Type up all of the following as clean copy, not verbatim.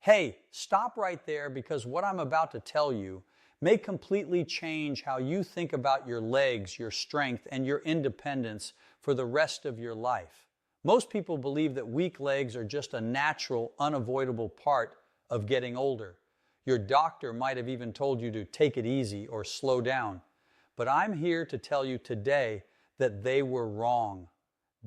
Hey, stop right there because what I'm about to tell you may completely change how you think about your legs, your strength, and your independence for the rest of your life. Most people believe that weak legs are just a natural, unavoidable part of getting older. Your doctor might have even told you to take it easy or slow down. But I'm here to tell you today that they were wrong,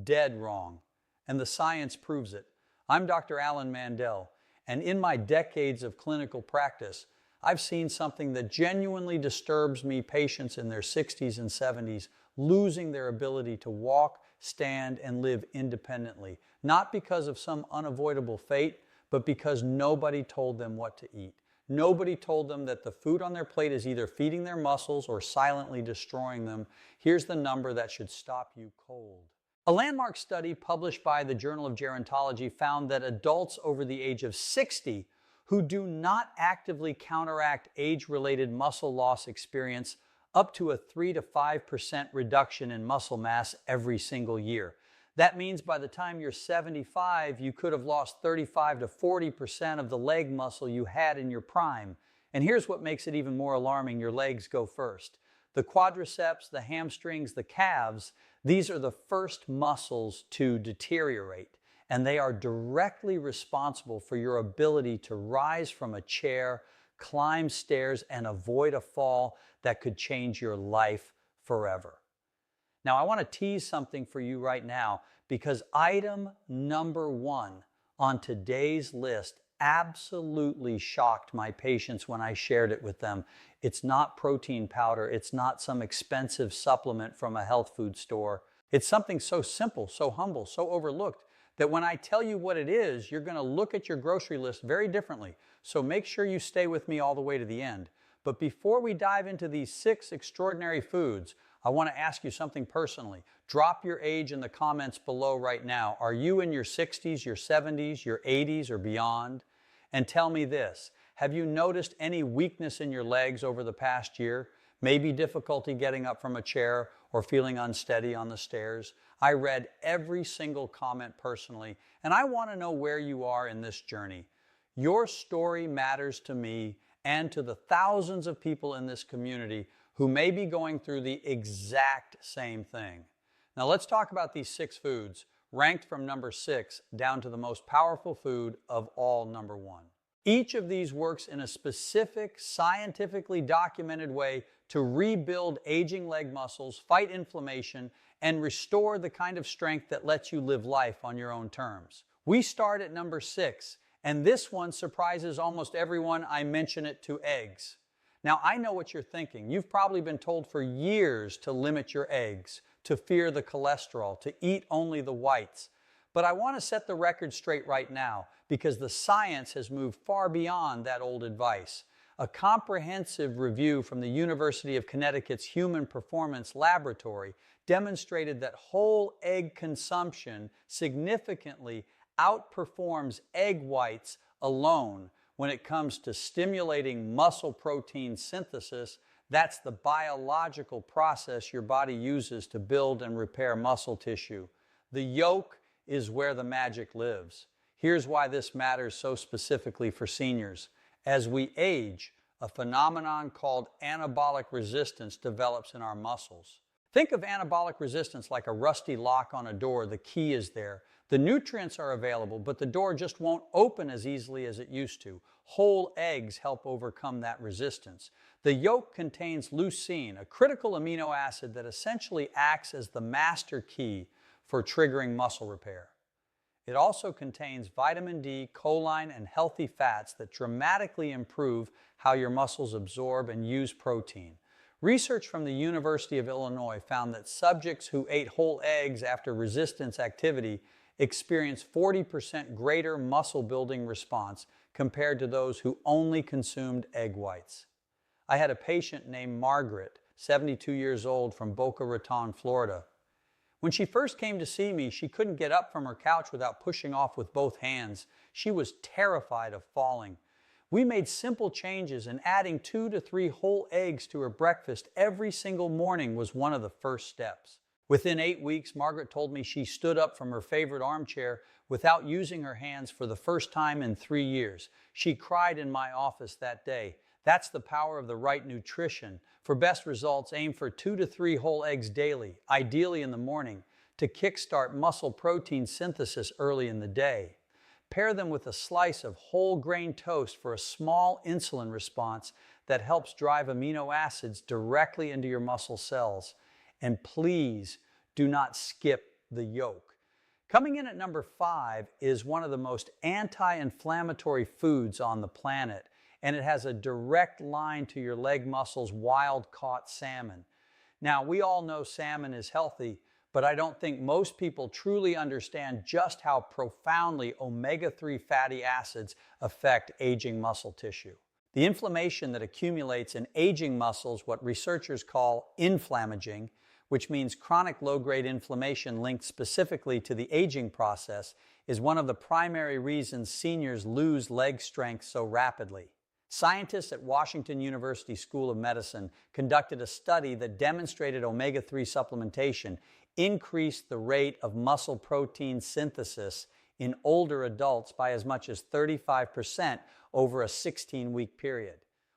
dead wrong, and the science proves it. I'm Dr. Alan Mandell, and in my decades of clinical practice, I've seen something that genuinely disturbs me, patients in their 60s and 70s losing their ability to walk, stand, and live independently, not because of some unavoidable fate, but because nobody told them what to eat. Nobody told them that the food on their plate is either feeding their muscles or silently destroying them. Here's the number that should stop you cold. A landmark study published by the Journal of Gerontology found that adults over the age of 60 who do not actively counteract age-related muscle loss experience up to a 3 to 5% reduction in muscle mass every single year. That means by the time you're 75, you could have lost 35 to 40% of the leg muscle you had in your prime. And here's what makes it even more alarming: your legs go first. The quadriceps, the hamstrings, the calves, these are the first muscles to deteriorate, and they are directly responsible for your ability to rise from a chair, climb stairs, and avoid a fall that could change your life forever. Now, I want to tease something for you right now, because item number 1 on today's list absolutely shocked my patients when I shared it with them. It's not protein powder. It's not some expensive supplement from a health food store. It's something so simple, so humble, so overlooked that when I tell you what it is, you're going to look at your grocery list very differently. So make sure you stay with me all the way to the end. But before we dive into these 6 extraordinary foods, I want to ask you something personally. Drop your age in the comments below right now. Are you in your 60s, your 70s, your 80s, or beyond? And tell me this: have you noticed any weakness in your legs over the past year? Maybe difficulty getting up from a chair or feeling unsteady on the stairs? I read every single comment personally, and I want to know where you are in this journey. Your story matters to me and to the thousands of people in this community who may be going through the exact same thing. Now let's talk about these 6 foods, ranked from number 6 down to the most powerful food of all, number 1. Each of these works in a specific, scientifically documented way to rebuild aging leg muscles, fight inflammation, and restore the kind of strength that lets you live life on your own terms. We start at number 6, and this one surprises almost everyone I mention it to: eggs. Now, I know what you're thinking. You've probably been told for years to limit your eggs, to fear the cholesterol, to eat only the whites. But I want to set the record straight right now, because the science has moved far beyond that old advice. A comprehensive review from the University of Connecticut's Human Performance Laboratory demonstrated that whole egg consumption significantly outperforms egg whites alone when it comes to stimulating muscle protein synthesis. That's the biological process your body uses to build and repair muscle tissue. The yolk is where the magic lives. Here's why this matters so specifically for seniors. As we age, a phenomenon called anabolic resistance develops in our muscles. Think of anabolic resistance like a rusty lock on a door. The key is there. The nutrients are available, but the door just won't open as easily as it used to. Whole eggs help overcome that resistance. The yolk contains leucine, a critical amino acid that essentially acts as the master key for triggering muscle repair. It also contains vitamin D, choline, and healthy fats that dramatically improve how your muscles absorb and use protein. Research from the University of Illinois found that subjects who ate whole eggs after resistance activity experienced 40% greater muscle building response compared to those who only consumed egg whites. I had a patient named Margaret, 72 years old, from Boca Raton, Florida. When she first came to see me, she couldn't get up from her couch without pushing off with both hands. She was terrified of falling. We made simple changes, and adding 2 to 3 whole eggs to her breakfast every single morning was one of the first steps. Within 8 weeks, Margaret told me she stood up from her favorite armchair without using her hands for the first time in 3 years. She cried in my office that day. That's the power of the right nutrition. For best results, aim for 2 to 3 whole eggs daily, ideally in the morning, to kickstart muscle protein synthesis early in the day. Pair them with a slice of whole grain toast for a small insulin response that helps drive amino acids directly into your muscle cells. And please do not skip the yolk. Coming in at number 5 is one of the most anti-inflammatory foods on the planet, and it has a direct line to your leg muscles: wild-caught salmon. Now, we all know salmon is healthy, but I don't think most people truly understand just how profoundly omega-3 fatty acids affect aging muscle tissue. The inflammation that accumulates in aging muscles, what researchers call inflammaging, which means chronic low-grade inflammation linked specifically to the aging process, is one of the primary reasons seniors lose leg strength so rapidly. Scientists at Washington University School of Medicine conducted a study that demonstrated omega-3 supplementation increased the rate of muscle protein synthesis in older adults by as much as 35% over a 16-week period.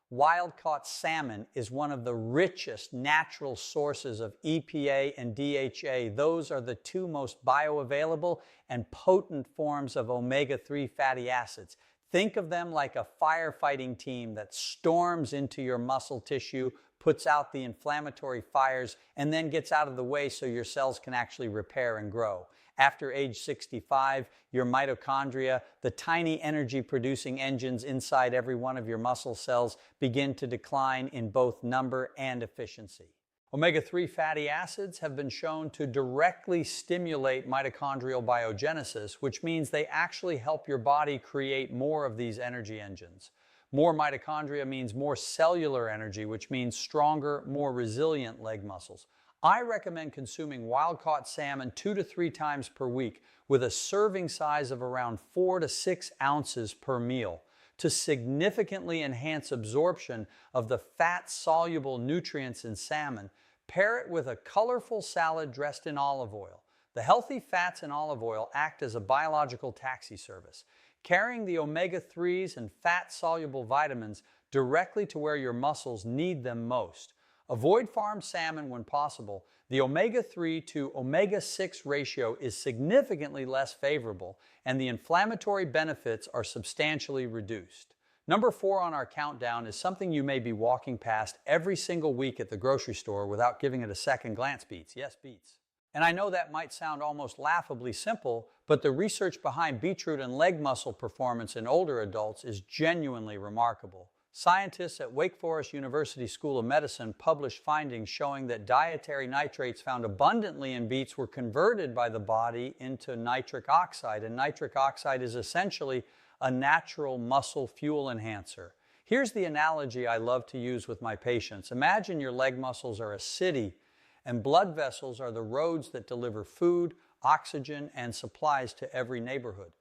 Wild-caught salmon is one of the richest natural sources of EPA and DHA. Those are the two most bioavailable and potent forms of omega-3 fatty acids. Think of them like a firefighting team that storms into your muscle tissue, puts out the inflammatory fires, and then gets out of the way so your cells can actually repair and grow. After age 65, your mitochondria, the tiny energy-producing engines inside every one of your muscle cells, begin to decline in both number and efficiency. Omega-3 fatty acids have been shown to directly stimulate mitochondrial biogenesis, which means they actually help your body create more of these energy engines. More mitochondria means more cellular energy, which means stronger, more resilient leg muscles. I recommend consuming wild-caught salmon 2 to 3 times per week with a serving size of around 4 to 6 ounces per meal to significantly enhance absorption of the fat-soluble nutrients in salmon. Pair it with a colorful salad dressed in olive oil. The healthy fats in olive oil act as a biological taxi service, carrying the omega-3s and fat-soluble vitamins directly to where your muscles need them most. Avoid farmed salmon when possible. The omega-3 to omega-6 ratio is significantly less favorable, and the inflammatory benefits are substantially reduced. Number 4 on our countdown is something you may be walking past every single week at the grocery store without giving it a second glance: beets. Yes, beets. And I know that might sound almost laughably simple, but the research behind beetroot and leg muscle performance in older adults is genuinely remarkable. Scientists at Wake Forest University School of Medicine published findings showing that dietary nitrates found abundantly in beets were converted by the body into nitric oxide, and nitric oxide is essentially a natural muscle fuel enhancer. Here's the analogy I love to use with my patients. Imagine your leg muscles are a city, and blood vessels are the roads that deliver food, oxygen, and supplies to every neighborhood.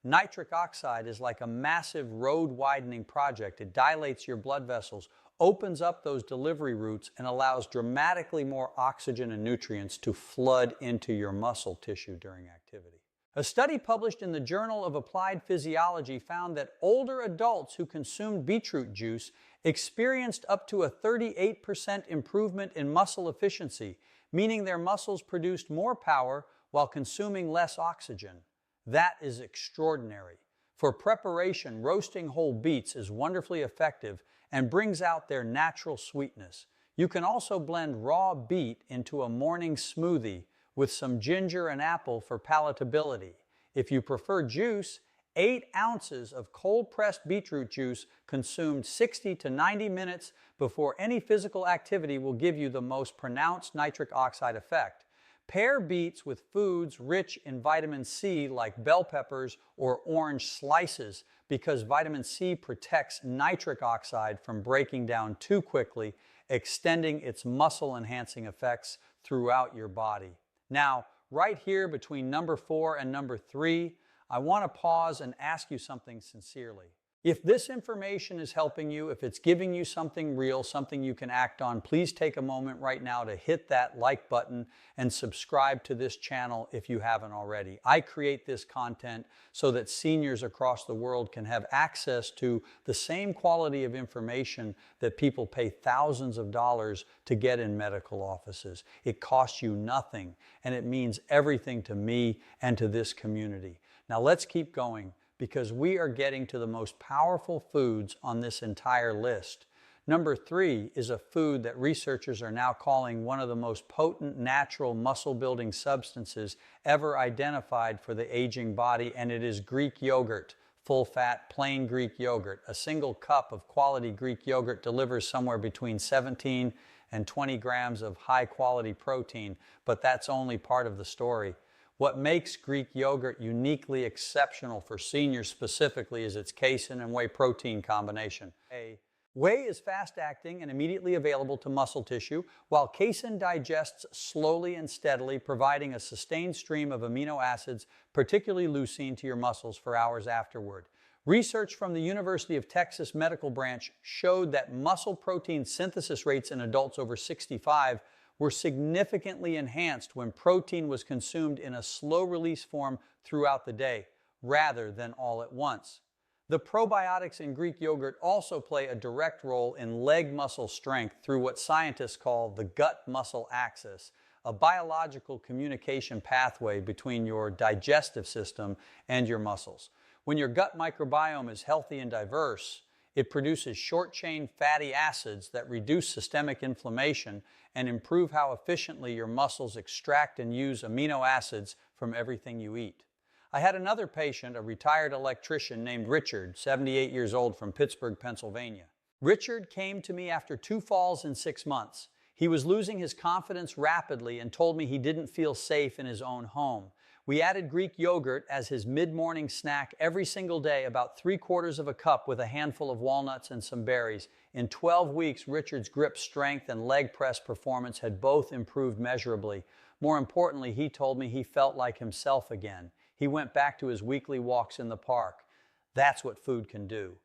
Nitric oxide is like a massive road-widening project. It dilates your blood vessels, opens up those delivery routes, and allows dramatically more oxygen and nutrients to flood into your muscle tissue during activity. A study published in the Journal of Applied Physiology found that older adults who consumed beetroot juice experienced up to a 38% improvement in muscle efficiency, meaning their muscles produced more power while consuming less oxygen. That is extraordinary. For preparation, roasting whole beets is wonderfully effective and brings out their natural sweetness. You can also blend raw beet into a morning smoothie with some ginger and apple for palatability. If you prefer juice, 8 ounces of cold-pressed beetroot juice consumed 60 to 90 minutes before any physical activity will give you the most pronounced nitric oxide effect. Pair beets with foods rich in vitamin C like bell peppers or orange slices because vitamin C protects nitric oxide from breaking down too quickly, extending its muscle-enhancing effects throughout your body. Now, right here between number 4 and number 3, I want to pause and ask you something sincerely. If this information is helping you, if it's giving you something real, something you can act on, please take a moment right now to hit that like button and subscribe to this channel if you haven't already. I create this content so that seniors across the world can have access to the same quality of information that people pay thousands of dollars to get in medical offices. It costs you nothing, and it means everything to me and to this community. Now let's keep going, because we are getting to the most powerful foods on this entire list. Number 3 is a food that researchers are now calling one of the most potent natural muscle-building substances ever identified for the aging body, and it is Greek yogurt, full-fat, plain Greek yogurt. A single cup of quality Greek yogurt delivers somewhere between 17 and 20 grams of high-quality protein, but that's only part of the story. What makes Greek yogurt uniquely exceptional for seniors specifically is its casein and whey protein combination. Whey is fast-acting and immediately available to muscle tissue, while casein digests slowly and steadily, providing a sustained stream of amino acids, particularly leucine, to your muscles for hours afterward. Research from the University of Texas Medical Branch showed that muscle protein synthesis rates in adults over 65 were significantly enhanced when protein was consumed in a slow-release form throughout the day, rather than all at once. The probiotics in Greek yogurt also play a direct role in leg muscle strength through what scientists call the gut-muscle axis, a biological communication pathway between your digestive system and your muscles. When your gut microbiome is healthy and diverse, it produces short-chain fatty acids that reduce systemic inflammation and improve how efficiently your muscles extract and use amino acids from everything you eat. I had another patient, a retired electrician named Richard, 78 years old, from Pittsburgh, Pennsylvania. Richard came to me after 2 falls in 6 months. He was losing his confidence rapidly and told me he didn't feel safe in his own home. We added Greek yogurt as his mid-morning snack every single day, about 3/4 of a cup with a handful of walnuts and some berries. In 12 weeks, Richard's grip strength and leg press performance had both improved measurably. More importantly, he told me he felt like himself again. He went back to his weekly walks in the park. That's what food can do.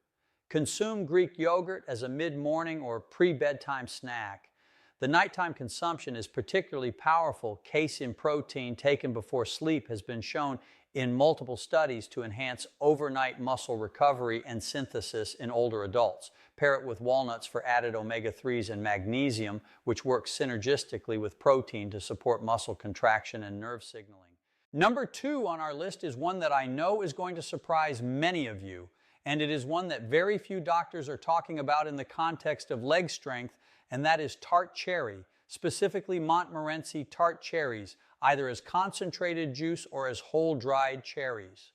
Consume Greek yogurt as a mid-morning or pre-bedtime snack. The nighttime consumption is particularly powerful. Casein protein taken before sleep has been shown in multiple studies to enhance overnight muscle recovery and synthesis in older adults. Pair it with walnuts for added omega-3s and magnesium, which works synergistically with protein to support muscle contraction and nerve signaling. Number 2 on our list is one that I know is going to surprise many of you, and it is one that very few doctors are talking about in the context of leg strength, and that is tart cherry, specifically Montmorency tart cherries, either as concentrated juice or as whole dried cherries.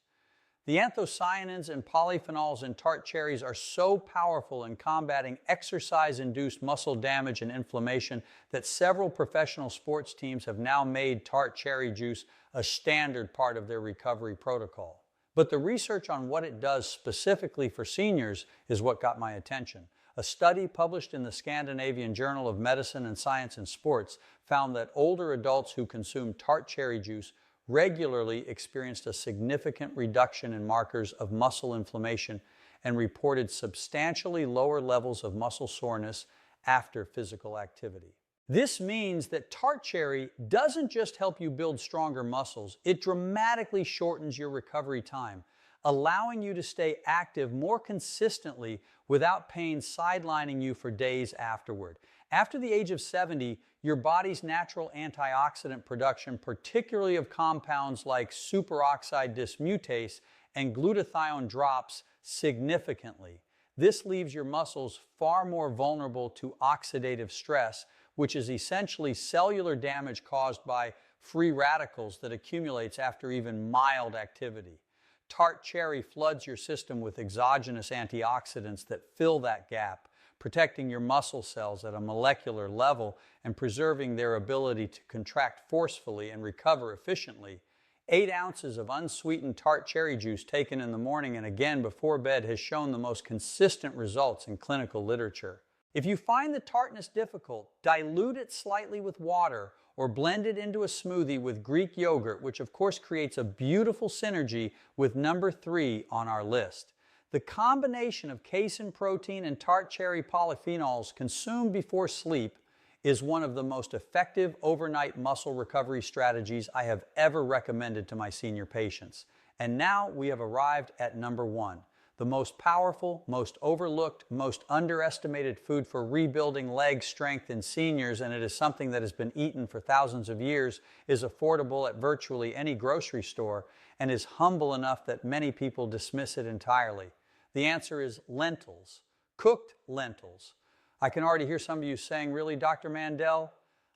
The anthocyanins and polyphenols in tart cherries are so powerful in combating exercise-induced muscle damage and inflammation that several professional sports teams have now made tart cherry juice a standard part of their recovery protocol. But the research on what it does specifically for seniors is what got my attention. A study published in the Scandinavian Journal of Medicine and Science in Sports found that older adults who consumed tart cherry juice regularly experienced a significant reduction in markers of muscle inflammation and reported substantially lower levels of muscle soreness after physical activity. This means that tart cherry doesn't just help you build stronger muscles, it dramatically shortens your recovery time, allowing you to stay active more consistently without pain sidelining you for days afterward. After the age of 70, your body's natural antioxidant production, particularly of compounds like superoxide dismutase and glutathione, drops significantly. This leaves your muscles far more vulnerable to oxidative stress, which is essentially cellular damage caused by free radicals that accumulates after even mild activity. Tart cherry floods your system with exogenous antioxidants that fill that gap, protecting your muscle cells at a molecular level and preserving their ability to contract forcefully and recover efficiently. 8 ounces of unsweetened tart cherry juice taken in the morning and again before bed has shown the most consistent results in clinical literature. If you find the tartness difficult, dilute it slightly with water or blend it into a smoothie with Greek yogurt, which of course creates a beautiful synergy with number 3 on our list. The combination of casein protein and tart cherry polyphenols consumed before sleep is one of the most effective overnight muscle recovery strategies I have ever recommended to my senior patients. And now we have arrived at number one. The most powerful, most overlooked, most underestimated food for rebuilding leg strength in seniors, and it is something that has been eaten for thousands of years, is affordable at virtually any grocery store, and is humble enough that many people dismiss it entirely. The answer is lentils, cooked lentils. I can already hear some of you saying, really, Dr. Mandell?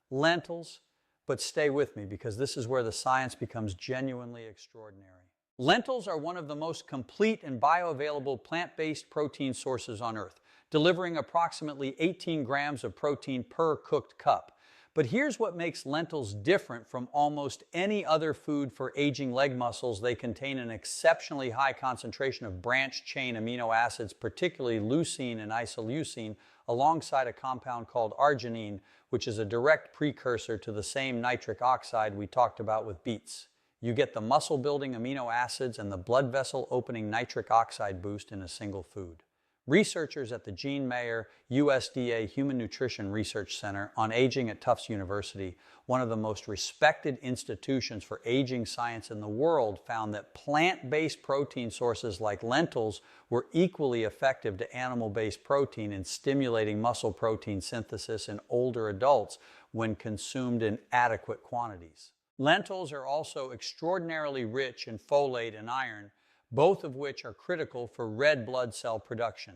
Lentils? But stay with me, because this is where the science becomes genuinely extraordinary. Lentils are one of the most complete and bioavailable plant-based protein sources on Earth, delivering approximately 18 grams of protein per cooked cup. But here's what makes lentils different from almost any other food for aging leg muscles. They contain an exceptionally high concentration of branched-chain amino acids, particularly leucine and isoleucine, alongside a compound called arginine, which is a direct precursor to the same nitric oxide we talked about with beets. You get the muscle-building amino acids and the blood vessel-opening nitric oxide boost in a single food. Researchers at the Jean Mayer USDA Human Nutrition Research Center on Aging at Tufts University, one of the most respected institutions for aging science in the world, found that plant-based protein sources like lentils were equally effective to animal-based protein in stimulating muscle protein synthesis in older adults when consumed in adequate quantities. Lentils are also extraordinarily rich in folate and iron, both of which are critical for red blood cell production.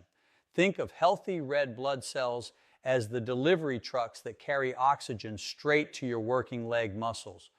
Think of healthy red blood cells as the delivery trucks that carry oxygen straight to your working leg muscles.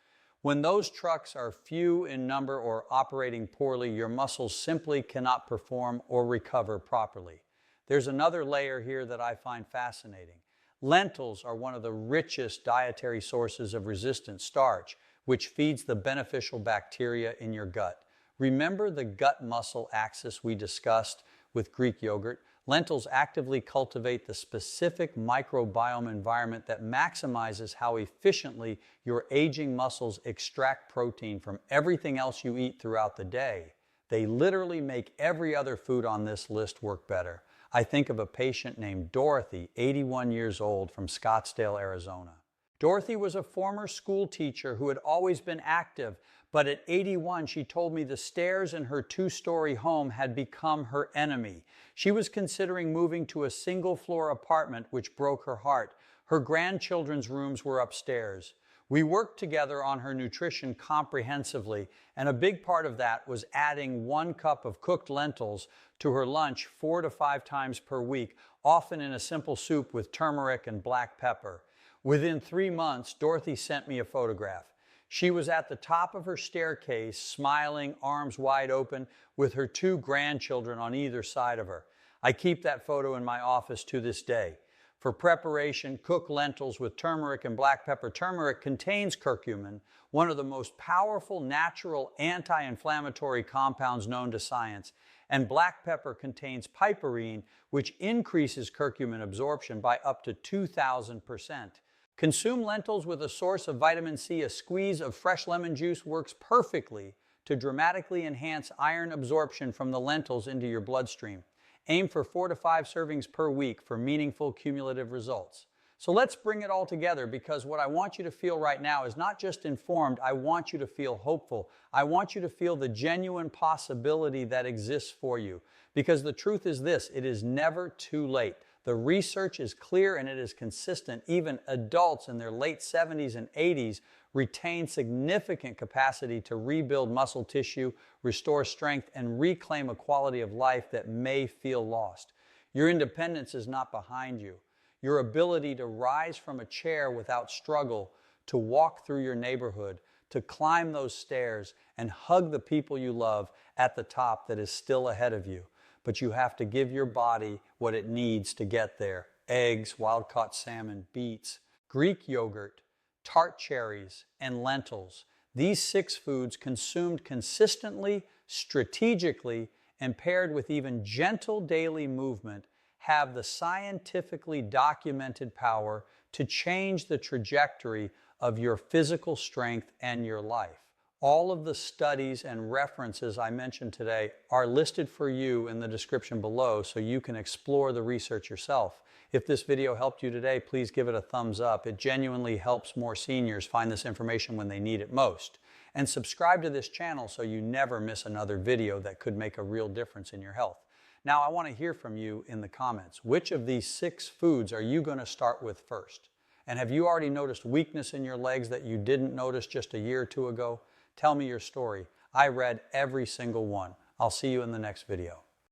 When those trucks are few in number or operating poorly, your muscles simply cannot perform or recover properly. There's another layer here that I find fascinating. Lentils are one of the richest dietary sources of resistant starch, which feeds the beneficial bacteria in your gut. Remember the gut-muscle axis we discussed with Greek yogurt? Lentils actively cultivate the specific microbiome environment that maximizes how efficiently your aging muscles extract protein from everything else you eat throughout the day. They literally make every other food on this list work better. I think of a patient named Dorothy, 81 years old, from Scottsdale, Arizona. Dorothy was a former school teacher who had always been active, but at 81, she told me the stairs in her two-story home had become her enemy. She was considering moving to a single-floor apartment, which broke her heart. Her grandchildren's rooms were upstairs. We worked together on her nutrition comprehensively, and a big part of that was adding 1 cup of cooked lentils to her lunch 4 to 5 times per week, often in a simple soup with turmeric and black pepper. Within 3 months, Dorothy sent me a photograph. She was at the top of her staircase, smiling, arms wide open, with her 2 grandchildren on either side of her. I keep that photo in my office to this day. For preparation, cook lentils with turmeric and black pepper. Turmeric contains curcumin, one of the most powerful natural anti-inflammatory compounds known to science, and black pepper contains piperine, which increases curcumin absorption by up to 2,000%. Consume lentils with a source of vitamin C. A squeeze of fresh lemon juice works perfectly to dramatically enhance iron absorption from the lentils into your bloodstream. Aim for 4 to 5 servings per week for meaningful cumulative results. So let's bring it all together, because what I want you to feel right now is not just informed, I want you to feel hopeful. I want you to feel the genuine possibility that exists for you. Because the truth is this, it is never too late. The research is clear and it is consistent. Even adults in their late 70s and 80s retain significant capacity to rebuild muscle tissue, restore strength, and reclaim a quality of life that may feel lost. Your independence is not behind you. Your ability to rise from a chair without struggle, to walk through your neighborhood, to climb those stairs and hug the people you love at the top, that is still ahead of you. But you have to give your body what it needs to get there. Eggs, wild-caught salmon, beets, Greek yogurt, tart cherries, and lentils. These 6 foods consumed consistently, strategically, and paired with even gentle daily movement have the scientifically documented power to change the trajectory of your physical strength and your life. All of the studies and references I mentioned today are listed for you in the description below so you can explore the research yourself. If this video helped you today, please give it a thumbs up. It genuinely helps more seniors find this information when they need it most. And subscribe to this channel so you never miss another video that could make a real difference in your health. Now, I want to hear from you in the comments. Which of these 6 foods are you going to start with first? And have you already noticed weakness in your legs that you didn't notice just a year or 2 ago? Tell me your story. I read every single one. I'll see you in the next video.